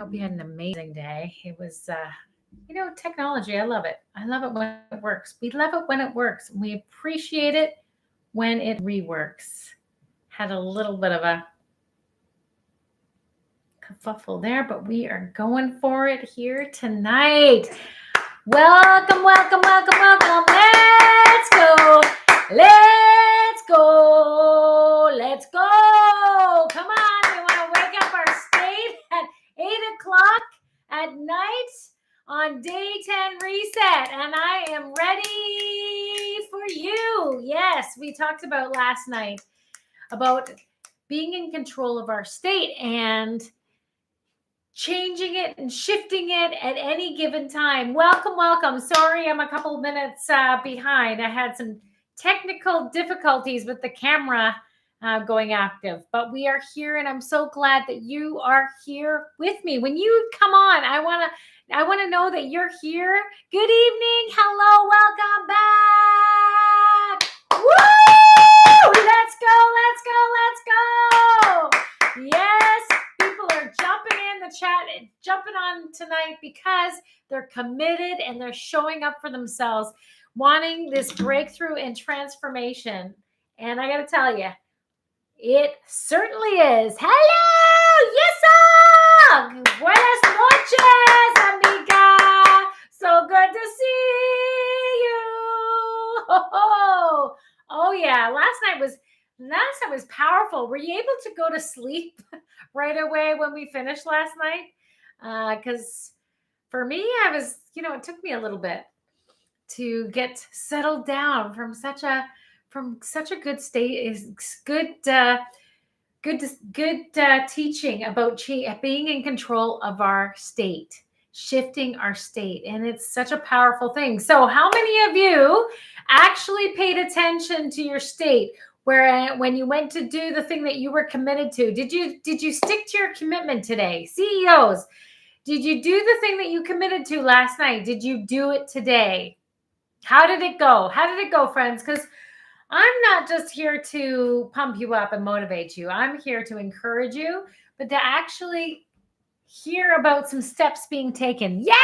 Hope you had an amazing day. It was, technology. I love it. I love it when it works. We love it when it works. We appreciate it when it reworks. Had a little bit of a kerfuffle there, but we are going for it here tonight. Welcome, welcome, welcome, welcome. Let's go. Let's go. Let's go. Come on. We want to wake up our state at 8 o'clock at night on day 10 reset. And I am ready for you. Yes, we talked about last night about being in control of our state and changing it and shifting it at any given time. Welcome, welcome. Sorry, I'm a couple minutes behind. I had some technical difficulties with the camera going active, but we are here, and I'm so glad that you are here with me. When you come on, I want to know that you're here. Good evening. Hello, welcome back. Woo! Let's go, let's go, let's go. Yes, people are jumping in the chat and jumping on tonight because they're committed and they're showing up for themselves, wanting this breakthrough and transformation. And I got to tell you, it certainly is. Hello, yes, buenas noches, amiga. So good to see you. Oh yeah, last night was powerful. Were you able to go to sleep right away when we finished last night? Because for me, it took me a little bit to get settled down from such a good state. Is good teaching about being in control of our state, shifting our state, and it's such a powerful thing. So, how many of you actually paid attention to your state? Where when you went to do the thing that you were committed to, did you stick to your commitment today? CEOs, did you do the thing that you committed to last night? Did you do it today? How did it go? How did it go, friends? Because I'm not just here to pump you up and motivate you. I'm here to encourage you, but to actually hear about some steps being taken. Yes!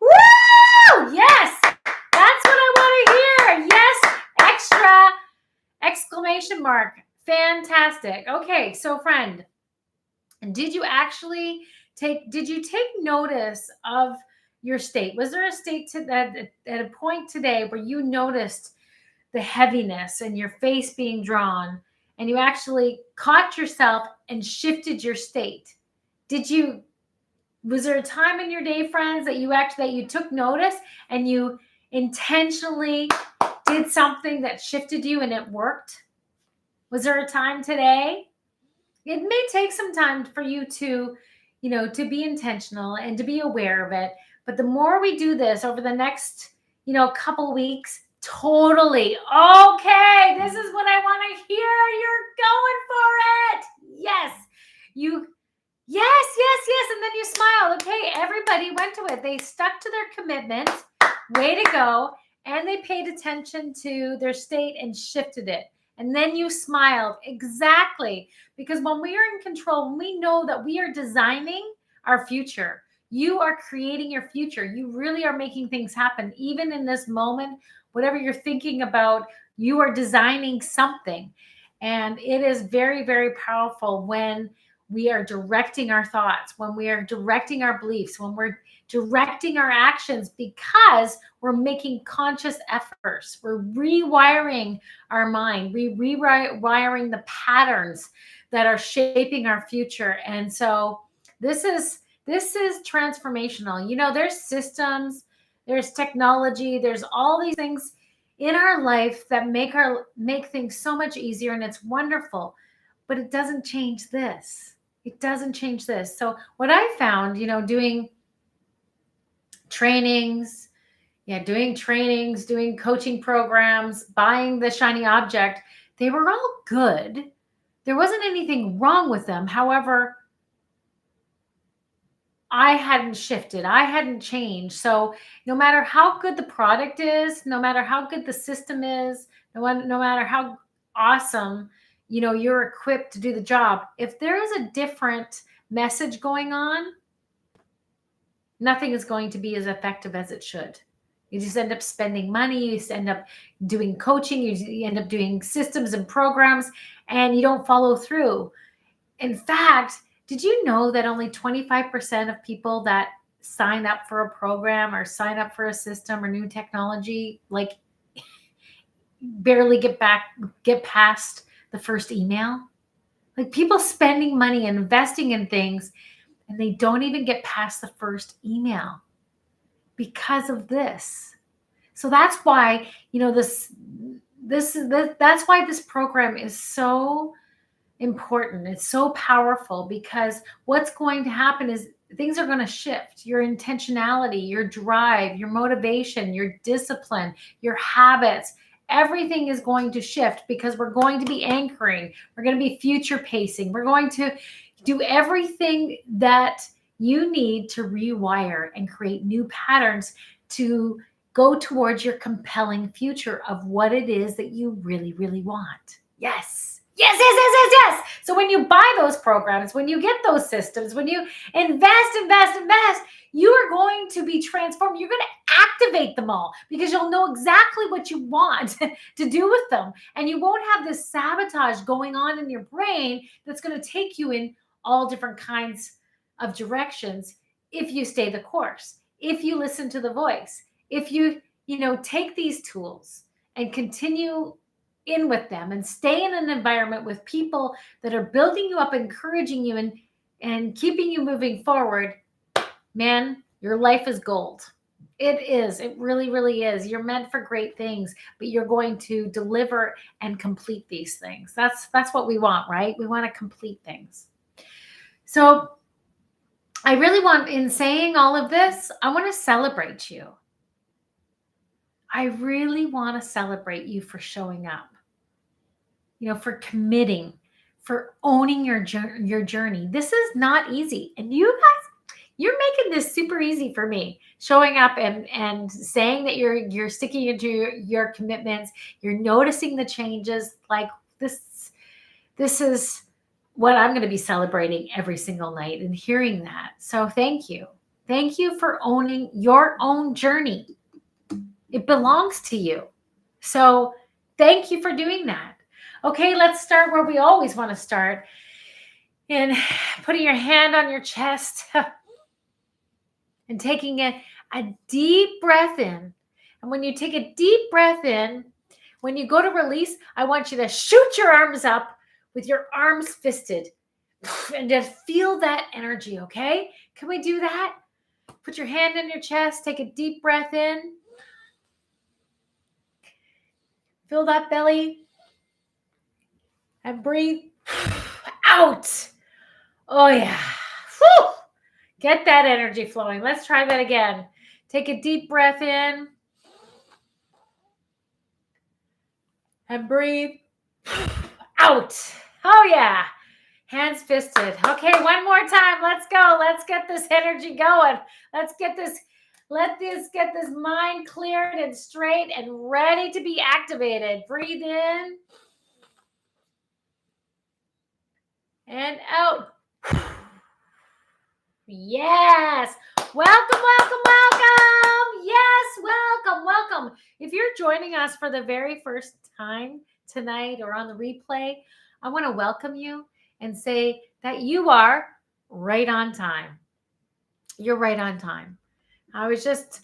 Woo! Yes! That's what I want to hear. Yes! Extra! Exclamation mark. Fantastic. Okay, so friend, did you take notice of your state? Was there a state at a point today where you noticed the heaviness and your face being drawn, and you actually caught yourself and shifted your state? Was there a time in your day, friends, that you took notice and you intentionally did something that shifted you and it worked? Was there a time today? It may take some time for you to be intentional and to be aware of it. But the more we do this over the next, couple weeks, totally. Okay, this is what I want to hear. You're going for it. Yes. Yes. And then you smiled. Okay, everybody went to it. They stuck to their commitment. Way to go. And they paid attention to their state and shifted it. And then you smiled. Exactly. Because when we are in control, when we know that we are designing our future, you are creating your future. You really are making things happen. Even in this moment, whatever you're thinking about, you are designing something. And it is very, very powerful when we are directing our thoughts, when we are directing our beliefs, when we're directing our actions, because we're making conscious efforts. We're rewiring our mind, rewiring the patterns that are shaping our future. And so this is transformational. There's systems, there's technology, there's all these things in our life that make things so much easier, and it's wonderful. But it doesn't change this. It doesn't change this. So what I found, doing trainings, doing coaching programs, buying the shiny object, they were all good. There wasn't anything wrong with them. However, I hadn't shifted. I hadn't changed. So no matter how good the product is, no matter how good the system is, no matter how awesome, you're equipped to do the job, if there is a different message going on, nothing is going to be as effective as it should. You just end up spending money. You just end up doing coaching. You end up doing systems and programs, and you don't follow through. In fact, did you know that only 25% of people that sign up for a program or sign up for a system or new technology, like, barely get past the first email? Like, people spending money and investing in things, and they don't even get past the first email because of this. So that's why, that's why this program is so important. It's so powerful, because what's going to happen is things are going to shift. Your intentionality, your drive, your motivation, your discipline, your habits, everything is going to shift, because we're going to be anchoring. We're going to be future pacing. We're going to do everything that you need to rewire and create new patterns to go towards your compelling future of what it is that you really, really want. Yes. Yes, yes, yes, yes, yes. So when you buy those programs, when you get those systems, when you invest, you are going to be transformed. You're going to activate them all, because you'll know exactly what you want to do with them. And you won't have this sabotage going on in your brain that's going to take you in all different kinds of directions if you stay the course, if you listen to the voice, if you take these tools and continue in with them and stay in an environment with people that are building you up, encouraging you, and keeping you moving forward. Man, your life is gold. It is. It really, really is. You're meant for great things, but you're going to deliver and complete these things. That's what we want, right? We want to complete things. So I really want, in saying all of this, I want to celebrate you. I really want to celebrate you for showing up, for committing, for owning your journey. This is not easy. And you guys, you're making this super easy for me, showing up and saying that you're sticking into your commitments. You're noticing the changes. Like, this is what I'm going to be celebrating every single night, and hearing that. So thank you. Thank you for owning your own journey. It belongs to you. So thank you for doing that. Okay, let's start where we always want to start, in putting your hand on your chest and taking a deep breath in. And when you take a deep breath in, when you go to release, I want you to shoot your arms up with your arms fisted and just feel that energy, okay? Can we do that? Put your hand on your chest, take a deep breath in. Fill that belly. And breathe out. Oh, yeah. Whew. Get that energy flowing. Let's try that again. Take a deep breath in. And breathe out. Oh, yeah. Hands fisted. Okay, one more time. Let's go. Let's get this energy going. Let's get this mind cleared and straight and ready to be activated. Breathe in. And out. Yes. Welcome. Yes, welcome. If you're joining us for the very first time tonight or on the replay, I want to welcome you and say that you are right on time. You're right on time. I was just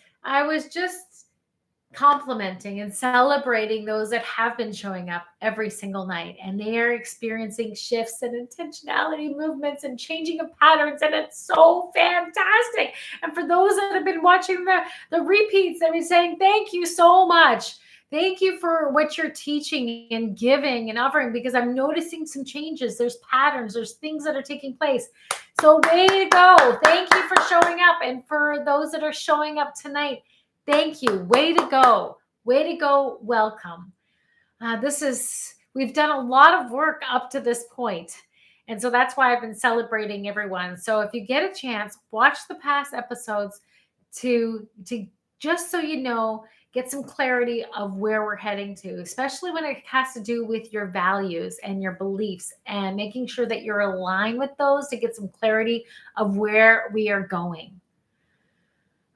complimenting and celebrating those that have been showing up every single night, and they are experiencing shifts and intentionality movements and changing of patterns, and it's so fantastic. And for those that have been watching the repeats, they've been saying thank you so much. Thank you for what you're teaching and giving and offering, because I'm noticing some changes. There's patterns, there's things that are taking place. So way to go. Thank you for showing up. And for those that are showing up tonight, thank you. Way to go. Way to go. Welcome. We've done a lot of work up to this point. And so that's why I've been celebrating everyone. So if you get a chance, watch the past episodes to just so you know, get some clarity of where we're heading to, especially when it has to do with your values and your beliefs, and making sure that you're aligned with those to get some clarity of where we are going.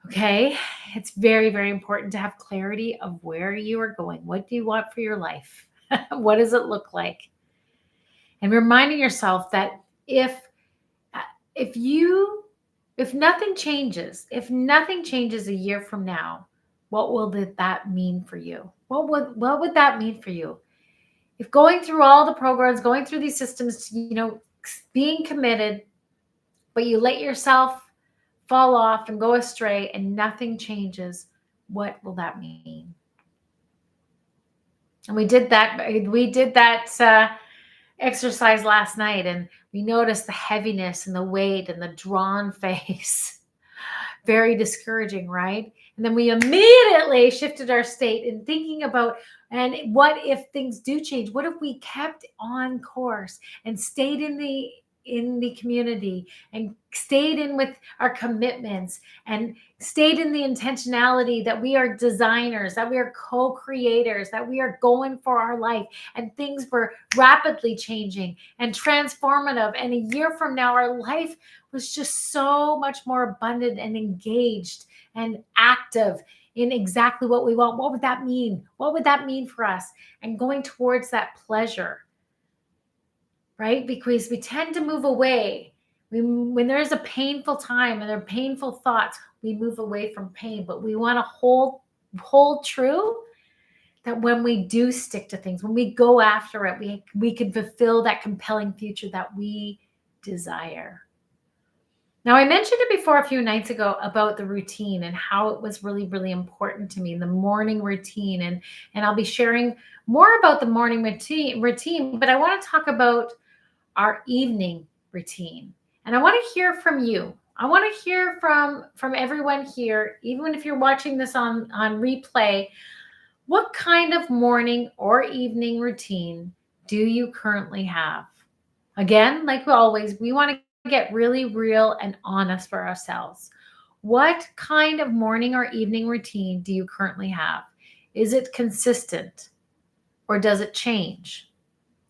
Okay, it's very, very important to have clarity of where you are going. What do you want for your life? What does it look like? And reminding yourself that if you if nothing changes, a year from now, what will that mean for you? What would that mean for you? If going through all the programs, going through these systems, being committed, but you let yourself fall off and go astray and nothing changes, what will that mean? And we did that exercise last night, and we noticed the heaviness and the weight and the drawn face. Very discouraging, right? And then we immediately shifted our state in thinking about, and what if things do change? What if we kept on course and stayed in the community, and stayed in with our commitments, and stayed in the intentionality that we are designers, that we are co-creators, that we are going for our life, and things were rapidly changing and transformative, and a year from now our life was just so much more abundant and engaged and active in exactly what we want. What would that mean? What would that mean for us? And going towards that pleasure, right? Because we tend to move away. When there's a painful time and there are painful thoughts, we move away from pain. But we want to hold true that when we do stick to things, when we go after it, we can fulfill that compelling future that we desire. Now, I mentioned it before a few nights ago about the routine and how it was really, really important to me, the morning routine. And I'll be sharing more about the morning routine, but I want to talk about our evening routine. And I want to hear from you. I want to hear from everyone here, even if you're watching this on replay. What kind of morning or evening routine do you currently have? Again, like always, we want to get really real and honest for ourselves. What kind of morning or evening routine do you currently have? Is it consistent, or does it change?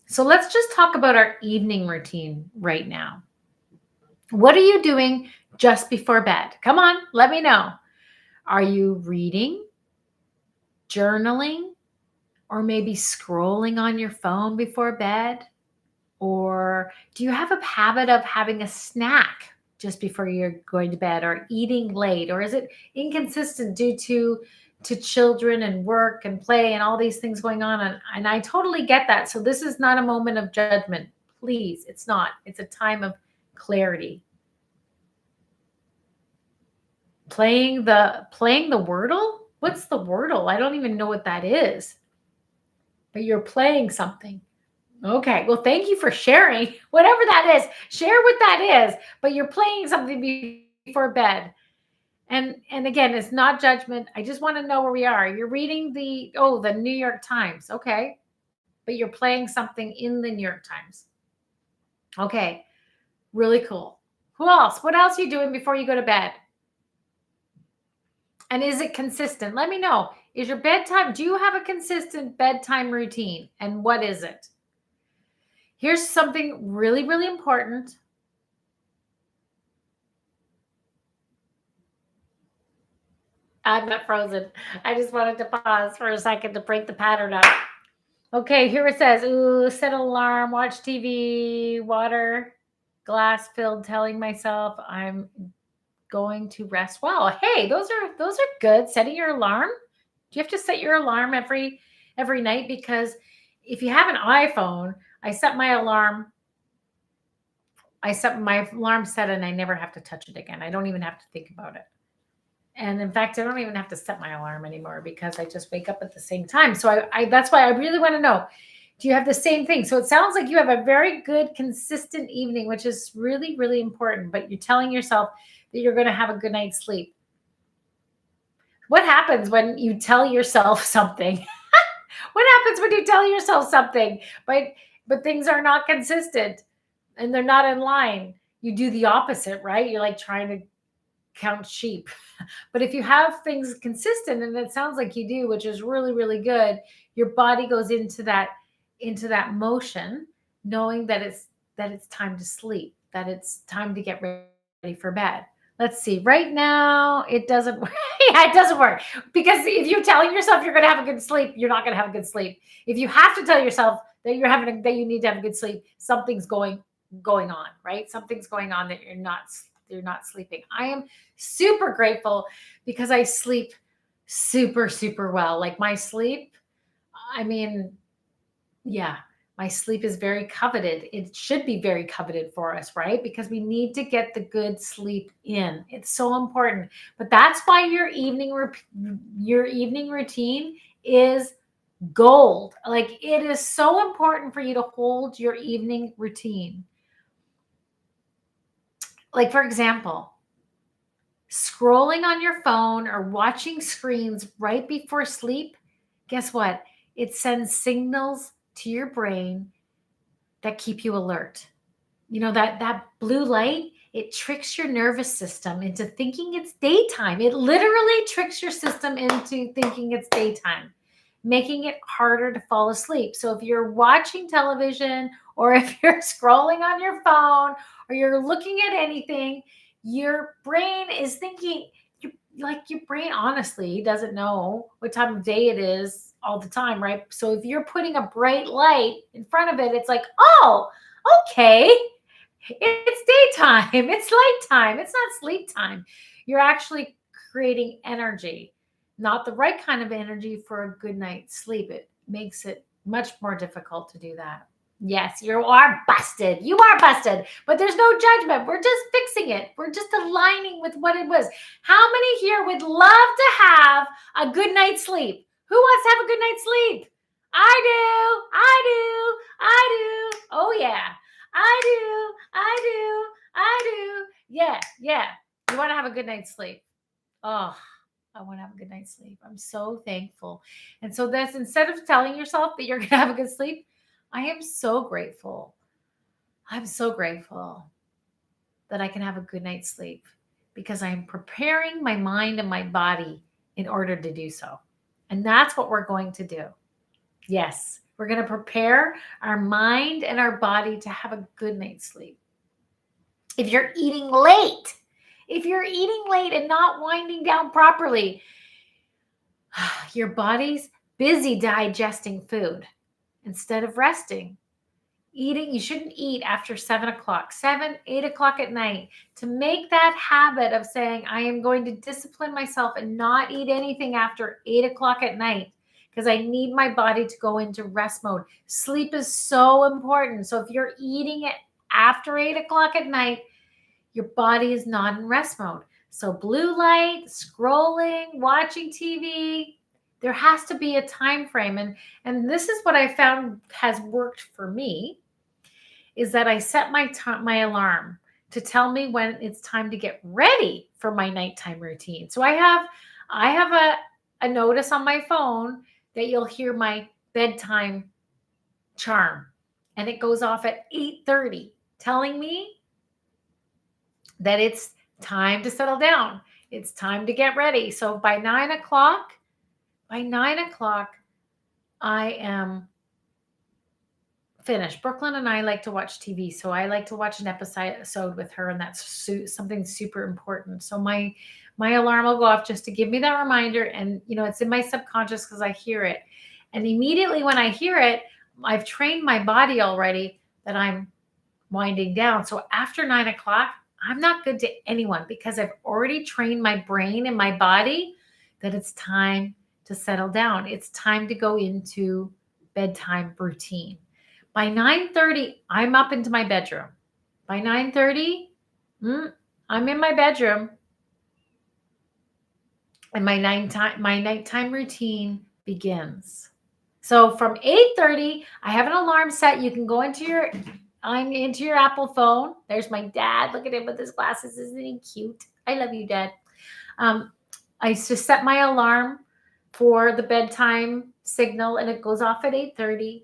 So let's just talk about our evening routine right now. What are you doing just before bed? Come on, let me know. Are you reading, journaling, or maybe scrolling on your phone before bed? Or do you have a habit of having a snack just before you're going to bed, or eating late? Or is it inconsistent due to children and work and play and all these things going on? And I totally get that. So this is not a moment of judgment. Please, it's not. It's a time of clarity. Playing the Wordle? What's the Wordle? I don't even know what that is. But you're playing something. Okay, well, thank you for sharing. Whatever that is, share what that is. But you're playing something before bed. And again, it's not judgment. I just want to know where we are. You're reading the New York Times. Okay. But you're playing something in the New York Times. Okay. Really cool. Who else? What else are you doing before you go to bed? And is it consistent? Let me know. Is your bedtime, do you have a consistent bedtime routine? And what is it? Here's something really, really important. I'm not frozen. I just wanted to pause for a second to break the pattern up. Okay, here it says, set an alarm, watch TV, water, glass filled, telling myself I'm going to rest well. Hey, those are good. Setting your alarm. Do you have to set your alarm every night? Because if you have an iPhone, I set my alarm set and I never have to touch it again. I don't even have to think about it. And in fact, I don't even have to set my alarm anymore because I just wake up at the same time. So that's why I really want to know, do you have the same thing? So it sounds like you have a very good, consistent evening, which is really, really important. But you're telling yourself that you're going to have a good night's sleep. What happens when you tell yourself something? What happens when you tell yourself something, but things are not consistent and they're not in line? You do the opposite, right? You're like trying to count sheep. But if you have things consistent, and it sounds like you do, which is really, really good, your body goes into that motion, knowing that it's time to sleep, that it's time to get ready for bed. Let's see. Right now, it doesn't work. Yeah, it doesn't work. Because if you're telling yourself you're going to have a good sleep, you're not going to have a good sleep. If you have to tell yourself that that you need to have a good sleep, something's going on, right? Something's going on that you're not sleeping. I am super grateful because I sleep super, super well. Like my sleep, I mean, yeah, my sleep is very coveted. It should be very coveted for us, right? Because we need to get the good sleep in. It's so important. But that's why your evening routine is gold. Like it is so important for you to hold your evening routine. Like for example, scrolling on your phone or watching screens right before sleep, guess what? It sends signals to your brain that keep you alert. You know, that blue light, it tricks your nervous system into thinking it's daytime. It literally tricks your system into thinking it's daytime, making it harder to fall asleep. So if you're watching television or if you're scrolling on your phone or you're looking at anything, your brain is thinking, your brain honestly doesn't know what time of day it is all the time, right? So if you're putting a bright light in front of it, it's like, oh, okay, it's daytime, it's nighttime, it's not sleep time. You're actually creating energy, not the right kind of energy for a good night's sleep. It makes it much more difficult to do that. Yes, you are busted. You are busted. But there's no judgment. We're just fixing it. We're just aligning with what it was. How many here would love to have a good night's sleep? Who wants to have a good night's sleep? I do. I do. I do. Oh, yeah. I do. I do. I do. Yeah. Yeah. You want to have a good night's sleep. Oh, I want to have a good night's sleep. I'm so thankful. And so that's instead of telling yourself that you're going to have a good sleep, I am so grateful. I'm so grateful that I can have a good night's sleep because I'm preparing my mind and my body in order to do so. And that's what we're going to do. Yes, we're going to prepare our mind and our body to have a good night's sleep. If you're eating late and not winding down properly, your body's busy digesting food instead of resting. You shouldn't eat after 7 o'clock, 8 o'clock at night. To make that habit of saying, I am going to discipline myself and not eat anything after 8 o'clock at night because I need my body to go into rest mode. Sleep is so important. So if you're eating it after 8 o'clock at night, your body is not in rest mode. So blue light, scrolling, watching TV, there has to be a time frame. And this is what I found has worked for me, is that I set my alarm to tell me when it's time to get ready for my nighttime routine. So I have a notice on my phone that you'll hear my bedtime charm, and it goes off at 8:30, telling me that it's time to settle down. It's time to get ready. So by 9 o'clock, I am finished. Brooklyn and I like to watch TV, so I like to watch an episode with her, and that's something super important. So my alarm will go off just to give me that reminder, and it's in my subconscious because I hear it, and immediately when I hear it, I've trained my body already that I'm winding down. So after 9 o'clock, I'm not good to anyone because I've already trained my brain and my body that it's time to settle down. It's time to go into bedtime routine. By 9:30, I'm up into my bedroom. By 9:30, I'm in my bedroom. And my nighttime routine begins. So from 8:30, I have an alarm set. You can go into your Apple phone. There's my dad. Look at him with his glasses. Isn't he cute? I love you, Dad. I just set my alarm for the bedtime signal, and it goes off at 8:30.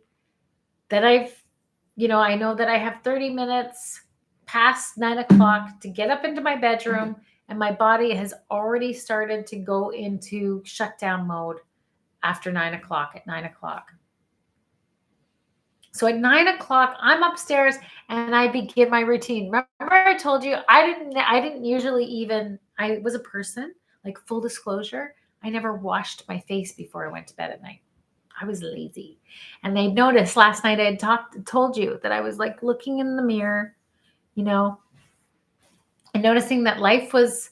Then I know that I have 30 minutes past 9 o'clock to get up into my bedroom and my body has already started to go into shutdown mode after 9 o'clock, at 9 o'clock. So at 9 o'clock, I'm upstairs and I begin my routine. Remember I told you I didn't usually even, I was a person, like full disclosure, I never washed my face before I went to bed at night. I was lazy. And they noticed last night I had told you that I was like looking in the mirror, you know, and noticing that life was,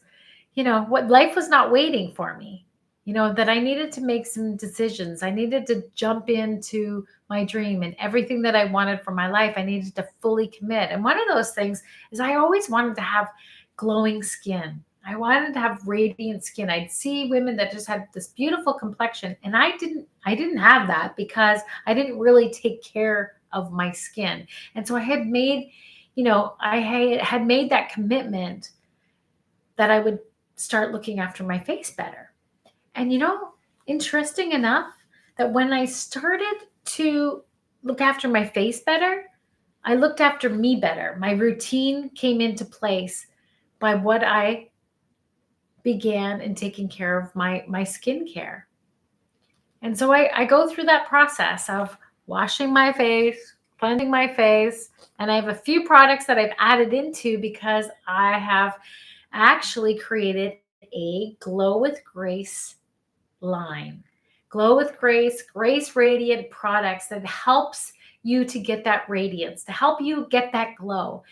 what life was not waiting for me. That I needed to make some decisions. I needed to jump into my dream, and everything that I wanted for my life, I needed to fully commit. And one of those things is I always wanted to have glowing skin. I wanted to have radiant skin. I'd see women that just had this beautiful complexion, and I didn't have that because I didn't really take care of my skin. And so I had made, I had made that commitment that I would start looking after my face better. And interesting enough, that when I started to look after my face better, I looked after me better. My routine came into place by what I began in taking care of my skincare. And so I go through that process of washing my face, cleansing my face, and I have a few products that I've added into because I have actually created a Glow with Grace line. Glow with Grace, Grace Radiant products that helps you to get that radiance, to help you get that glow.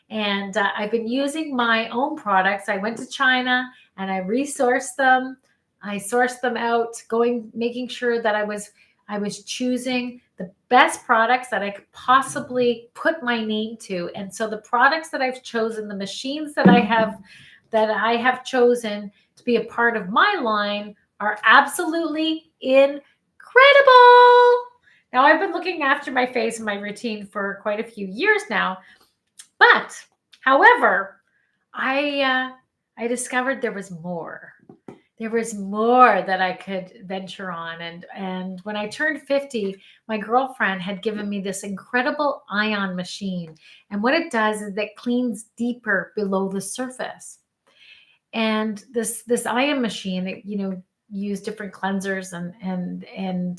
And I've been using my own products. I went to China and I resourced them. I sourced them out, making sure that I was choosing the best products that I could possibly put my name to. And so the products that I've chosen, the machines that I have chosen to be a part of my line are absolutely incredible. Now, I've been looking after my face and my routine for quite a few years now, but however, I discovered there was more. There was more that I could venture on. And when I turned 50, my girlfriend had given me this incredible ion machine. And what it does is it cleans deeper below the surface. And this ion machine, it, use different cleansers and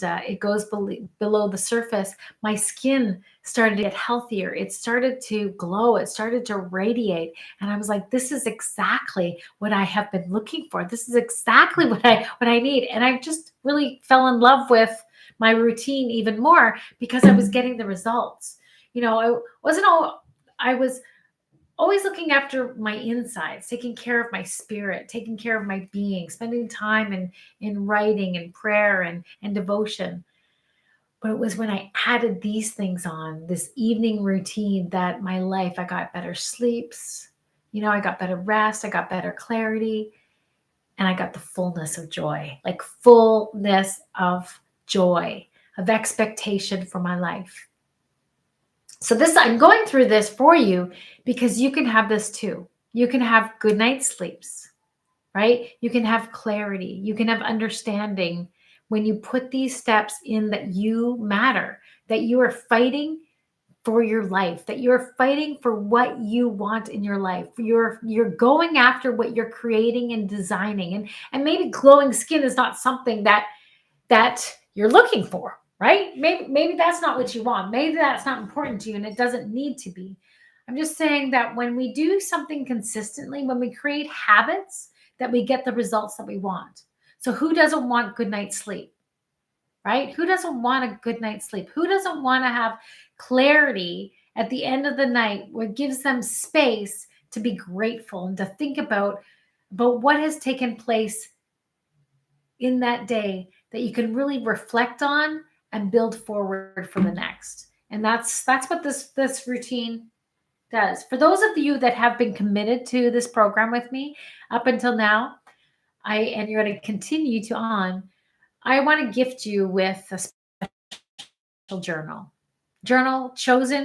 it goes below the surface. My skin started to get healthier. It started to glow. It started to radiate. And I was like, this is exactly what I have been looking for. This is exactly what I need. And I just really fell in love with my routine even more because I was getting the results. I was always looking after my insides, taking care of my spirit, taking care of my being, spending time in writing and prayer and devotion. But it was when I added these things on, this evening routine, that my life, I got better sleeps, I got better rest, I got better clarity, and I got the fullness of joy, like fullness of joy, of expectation for my life. So I'm going through this for you because you can have this too. You can have good night's sleeps, right? You can have clarity. You can have understanding when you put these steps in, that you matter, that you are fighting for your life, that you're fighting for what you want in your life. You're going after what you're creating and designing. And maybe glowing skin is not something that you're looking for, right? Maybe that's not what you want. Maybe that's not important to you and it doesn't need to be. I'm just saying that when we do something consistently, when we create habits, that we get the results that we want. So who doesn't want good night's sleep, right? Who doesn't want a good night's sleep? Who doesn't want to have clarity at the end of the night, what gives them space to be grateful and to think about what has taken place in that day, that you can really reflect on and build forward for the next. And that's what this routine does. For those of you that have been committed to this program with me up until now, and you're going to continue to on, I want to gift you with a special journal chosen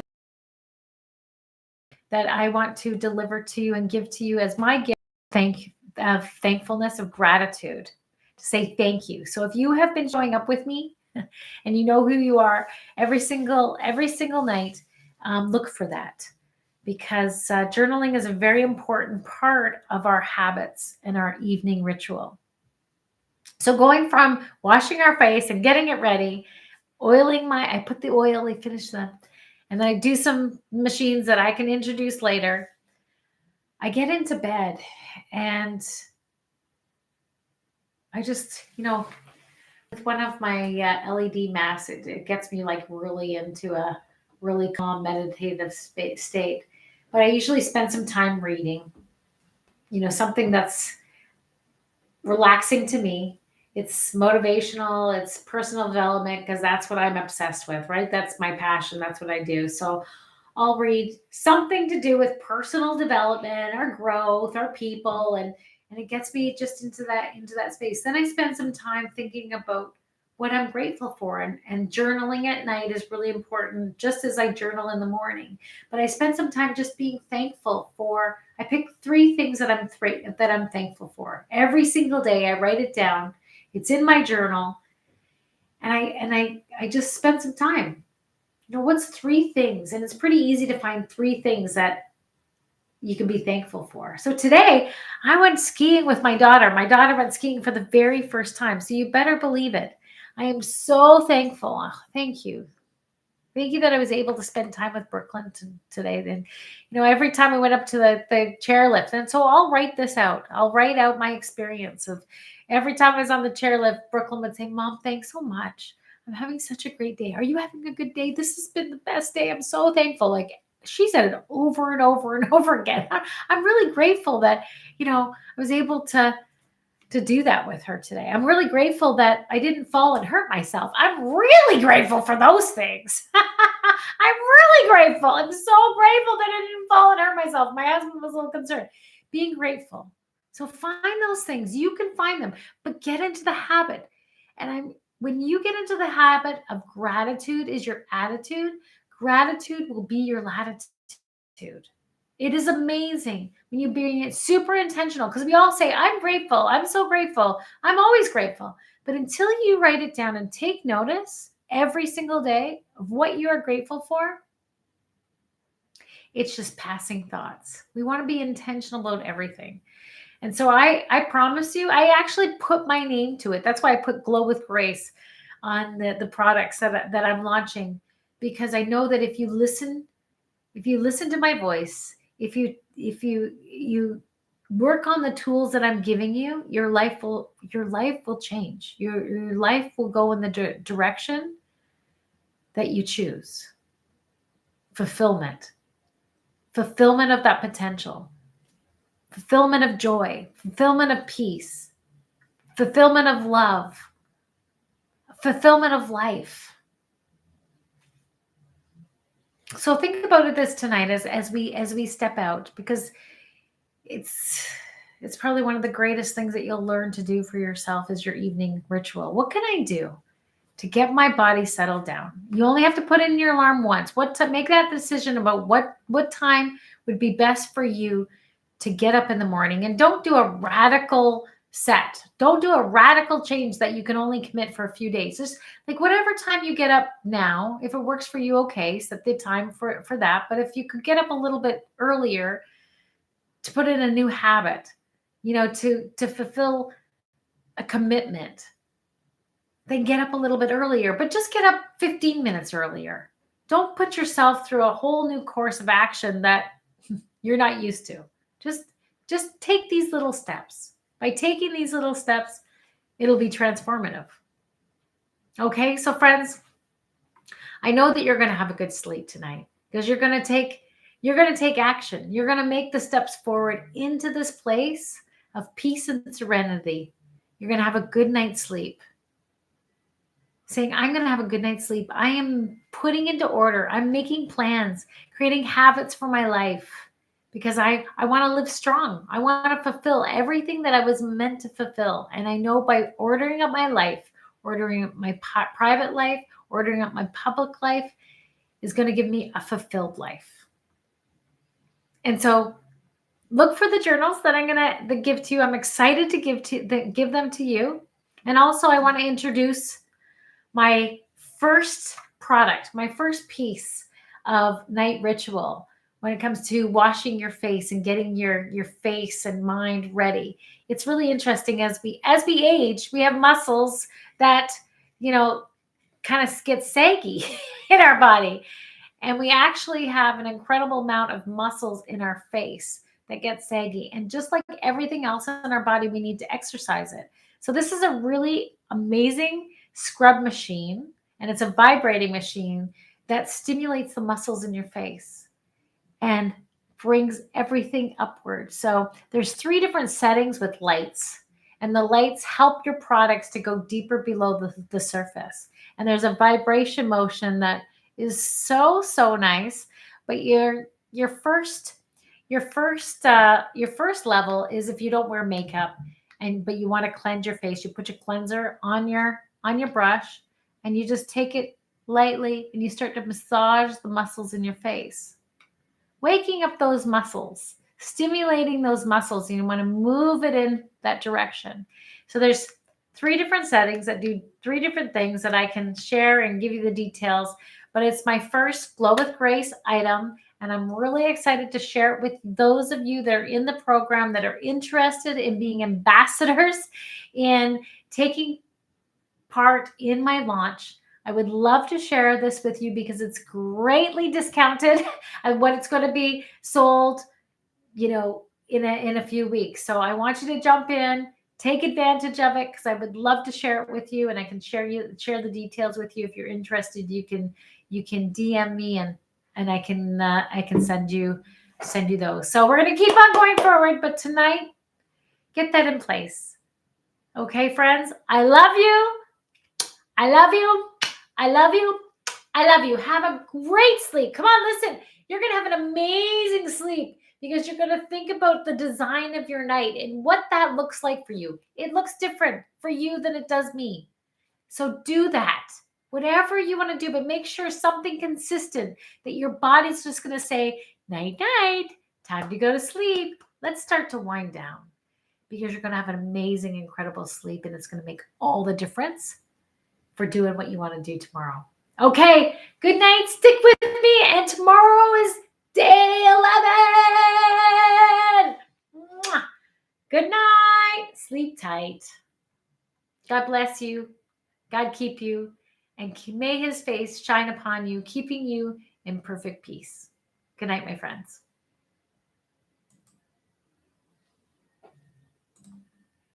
that I want to deliver to you and give to you as my gift of thankfulness, of gratitude, to say thank you. So if you have been showing up with me and you know who you are every single night, look for that. because journaling is a very important part of our habits and our evening ritual. So going from washing our face and getting it ready, I put the oil, I finish them, and then I do some machines that I can introduce later. I get into bed and I just, with one of my LED masks, it gets me like really into a really calm meditative state. But I usually spend some time reading, something that's relaxing to me. It's motivational, it's personal development, because that's what I'm obsessed with, right? That's my passion. That's what I do. So I'll read something to do with personal development or growth or people, and it gets me just into that space. Then I spend some time thinking about what I'm grateful for, and journaling at night is really important, just as I journal in the morning. But I spend some time just being thankful for. I pick 3 things that I'm thankful for every single day. I write it down. It's in my journal, and I just spend some time. What's 3 things? And it's pretty easy to find 3 things that you can be thankful for. So today I went skiing with my daughter. My daughter went skiing for the very first time. So you better believe it. I am so thankful. Oh, thank you. Thank you that I was able to spend time with Brooklyn today. Then, every time I went up to the chairlift, and so I'll write this out. I'll write out my experience of every time I was on the chairlift. Brooklyn would say, "Mom, thanks so much. I'm having such a great day. Are you having a good day? This has been the best day. I'm so thankful." Like she said it over and over and over again. I'm really grateful that I was able to do that with her today. I'm really grateful that I didn't fall and hurt myself. I'm really grateful for those things. I'm really grateful. I'm so grateful that I didn't fall and hurt myself. My husband was a little concerned. Being grateful. So find those things. You can find them, but get into the habit. And when you get into the habit of gratitude is your attitude, gratitude will be your latitude. It is amazing when you being it super intentional, because we all say, "I'm grateful. I'm so grateful. I'm always grateful." But until you write it down and take notice every single day of what you are grateful for, it's just passing thoughts. We want to be intentional about everything. And so I promise you, I actually put my name to it. That's why I put Glow with Grace on the products that I'm launching, because I know that if you listen to my voice, if you work on the tools that I'm giving you, your life will change. Your life will go in the direction that you choose. Fulfillment of that potential, fulfillment of joy, fulfillment of peace, fulfillment of love, fulfillment of life. So think about this tonight as we step out, because it's probably one of the greatest things that you'll learn to do for yourself is your evening ritual. What can I do to get my body settled down? You only have to put in your alarm once. Make that decision about what time would be best for you to get up in the morning. And don't do a radical set. Don't do a radical change that you can only commit for a few days. Just like whatever time you get up now, if it works for you, okay, set the time for that. But if you could get up a little bit earlier to put in a new habit, to fulfill a commitment, then get up a little bit earlier, but just get up 15 minutes earlier. Don't put yourself through a whole new course of action that you're not used to. Just take these little steps. By taking these little steps, it'll be transformative. Okay, so friends, I know that you're going to have a good sleep tonight, because you're going to take action. You're going to make the steps forward into this place of peace and serenity. You're going to have a good night's sleep. Saying, "I'm going to have a good night's sleep. I am putting into order. I'm making plans, creating habits for my life, because I want to live strong. I want to fulfill everything that I was meant to fulfill." And I know by ordering up my life, ordering up my private life, ordering up my public life is going to give me a fulfilled life. And so look for the journals that I'm going to give to you. I'm excited to give them to you. And also I want to introduce my first product, my first piece of night ritual, when it comes to washing your face and getting your face and mind ready. It's really interesting as we age, we have muscles that, kind of get saggy in our body. And we actually have an incredible amount of muscles in our face that get saggy. And just like everything else in our body, we need to exercise it. So this is a really amazing scrub machine, and it's a vibrating machine that stimulates the muscles in your face and brings everything upward. So there's 3 different settings with lights, and the lights help your products to go deeper below the surface. And there's a vibration motion that is so nice. But your first level is if you don't wear makeup but you want to cleanse your face. You put your cleanser on your brush, and you just take it lightly and you start to massage the muscles in your face, waking up those muscles, stimulating those muscles. You want to move it in that direction. So there's 3 different settings that do 3 different things that I can share and give you the details. But it's my first Glow with Grace item, and I'm really excited to share it with those of you that are in the program that are interested in being ambassadors in taking part in my launch. I would love to share this with you because it's greatly discounted and what it's going to be sold, in a few weeks. So I want you to jump in, take advantage of it, because I would love to share it with you, and I can share the details with you. If you're interested, you can DM me, and I can send you those. So we're going to keep on going forward, but tonight, get that in place. Okay, friends, I love you. I love you. I love you. I love you. Have a great sleep. Come on, listen. You're going to have an amazing sleep because you're going to think about the design of your night and what that looks like for you. It looks different for you than it does me. So do that. Whatever you want to do, but make sure something consistent that your body's just going to say, night, night, time to go to sleep. Let's start to wind down, because you're going to have an amazing, incredible sleep, and it's going to make all the difference for doing what you want to do tomorrow. Okay, good night. Stick with me, and tomorrow is day 11. Mwah. Good night. Sleep tight. God bless you. God keep you, and may his face shine upon you, keeping you in perfect peace. Good night, my friends.